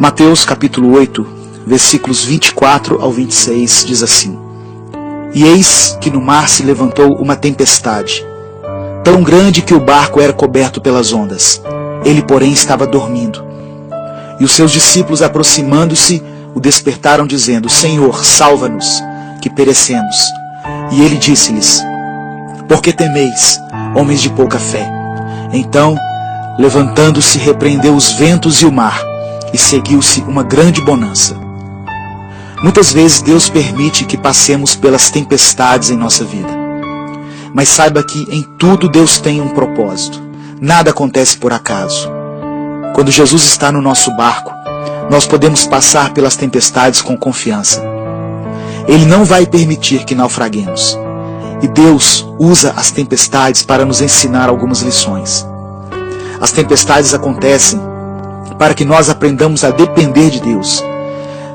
Mateus capítulo 8, versículos 24 ao 26 diz assim: E eis que no mar se levantou uma tempestade, tão grande que o barco era coberto pelas ondas. Ele, porém, estava dormindo. E os seus discípulos, aproximando-se, o despertaram, dizendo: Senhor, salva-nos, que perecemos. E ele disse-lhes: Por que temeis, homens de pouca fé? Então, levantando-se, repreendeu os ventos e o mar, e seguiu-se uma grande bonança. Muitas vezes Deus permite que passemos pelas tempestades em nossa vida. Mas saiba que em tudo Deus tem um propósito. Nada acontece por acaso. Quando Jesus está no nosso barco, nós podemos passar pelas tempestades com confiança. Ele não vai permitir que naufraguemos. E Deus usa as tempestades para nos ensinar algumas lições. As tempestades acontecem para que nós aprendamos a depender de Deus.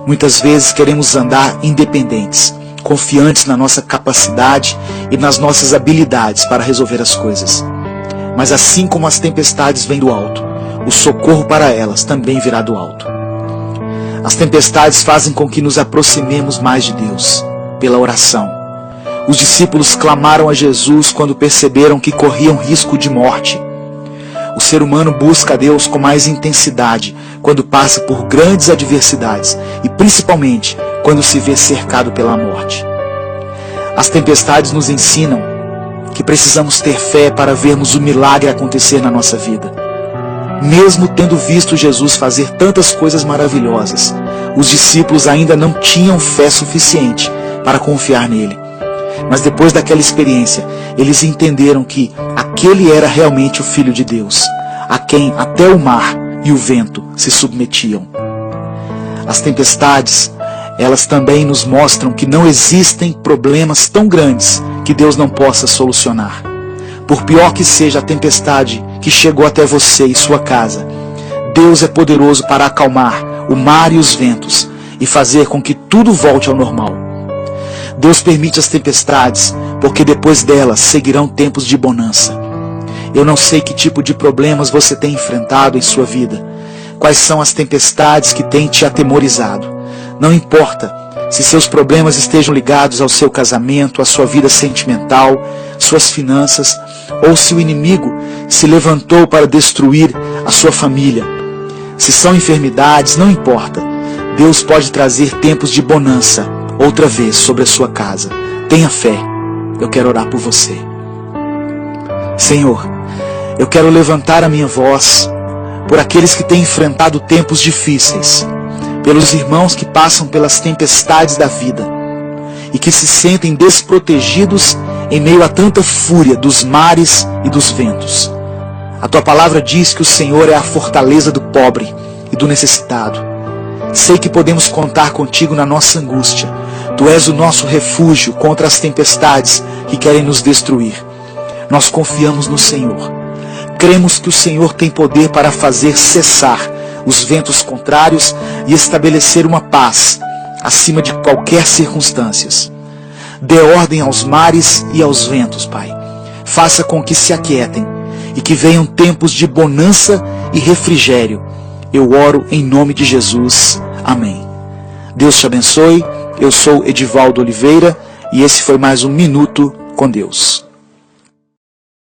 Muitas vezes queremos andar independentes, confiantes na nossa capacidade e nas nossas habilidades para resolver as coisas. Mas assim como as tempestades vêm do alto, o socorro para elas também virá do alto. As tempestades fazem com que nos aproximemos mais de Deus, pela oração. Os discípulos clamaram a Jesus quando perceberam que corriam risco de morte. O ser humano busca a Deus com mais intensidade quando passa por grandes adversidades e principalmente quando se vê cercado pela morte. As tempestades nos ensinam que precisamos ter fé para vermos o milagre acontecer na nossa vida. Mesmo tendo visto Jesus fazer tantas coisas maravilhosas, os discípulos ainda não tinham fé suficiente para confiar nele. Mas depois daquela experiência, eles entenderam que aquele era realmente o Filho de Deus, a quem até o mar e o vento se submetiam. As tempestades, elas também nos mostram que não existem problemas tão grandes que Deus não possa solucionar. Por pior que seja a tempestade que chegou até você e sua casa, Deus é poderoso para acalmar o mar e os ventos e fazer com que tudo volte ao normal. Deus permite as tempestades, porque depois delas seguirão tempos de bonança. Eu não sei que tipo de problemas você tem enfrentado em sua vida. Quais são as tempestades que têm te atemorizado. Não importa se seus problemas estejam ligados ao seu casamento, à sua vida sentimental, suas finanças, ou se o inimigo se levantou para destruir a sua família. Se são enfermidades, não importa. Deus pode trazer tempos de bonança outra vez sobre a sua casa. Tenha fé. Eu quero orar por você. Senhor, eu quero levantar a minha voz por aqueles que têm enfrentado tempos difíceis, pelos irmãos que passam pelas tempestades da vida e que se sentem desprotegidos em meio a tanta fúria dos mares e dos ventos. A tua palavra diz que o Senhor é a fortaleza do pobre e do necessitado. Sei que podemos contar contigo na nossa angústia. Tu és o nosso refúgio contra as tempestades que querem nos destruir. Nós confiamos no Senhor. Cremos que o Senhor tem poder para fazer cessar os ventos contrários e estabelecer uma paz acima de qualquer circunstância. Dê ordem aos mares e aos ventos, Pai. Faça com que se aquietem e que venham tempos de bonança e refrigério. Eu oro em nome de Jesus. Amém. Deus te abençoe. Eu sou Edivaldo Oliveira e esse foi mais um Minuto com Deus.